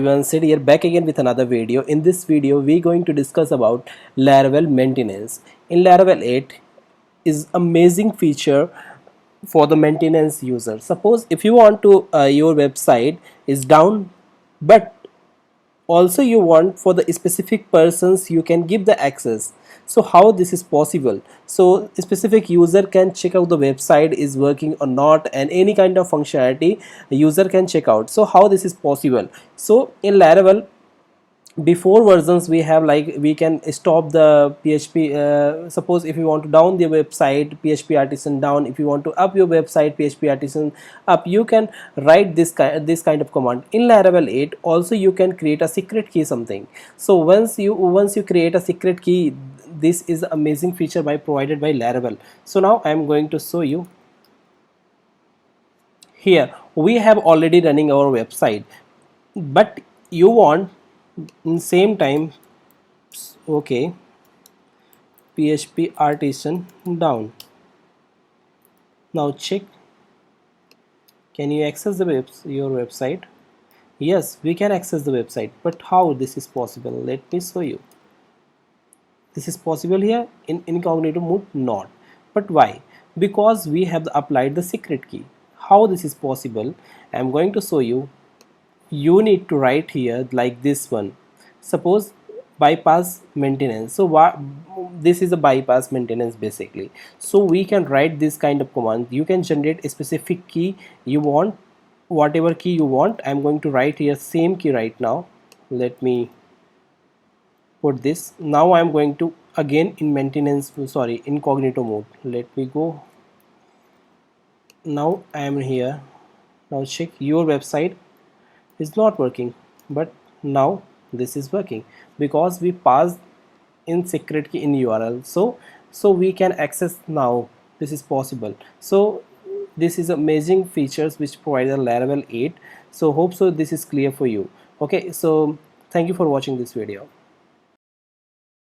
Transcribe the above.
everyone, Sid here back again with another video. In this video we're going to discuss about Laravel maintenance. In Laravel 8 is amazing feature for the maintenance user. Suppose if you want to your website is down, but also you want for the specific persons you can give the access. So how this is possible? So a specific user can check out the website is working or not, and any kind of functionality a user can check out. So how this is possible? So in Laravel, before versions we have, like, we can stop the PHP. Suppose if you want to down the website, PHP artisan down. If you want to up your website, PHP artisan up, you can write this kind of command. In Laravel 8 also you can create a secret key something. So once you create a secret key, this is amazing feature provided by Laravel. So now I am going to show you. Here we have already running our website, but you want in same time, okay, PHP artisan down. Now check, can you access your website? Yes, we can access the website, but how this is possible? Let me show you. This is possible here in incognito mode, not. But why? Because we have applied the secret key. How this is possible? I am going to show you. You need to write here like this one. Suppose bypass maintenance. So what, this is a bypass maintenance basically. So we can write this kind of command. You can generate a specific key you want, whatever key you want. I'm going to write here same key right now. Let me put this. Now I'm going to again in maintenance, sorry, incognito mode. Let me go. Now I am here. Now check, your website is not working, but now this is working because we passed in secret key in URL. So we can access now. This is possible. So this is amazing features which provide the Laravel 8. So hope so this is clear for you. Okay, so thank you for watching this video.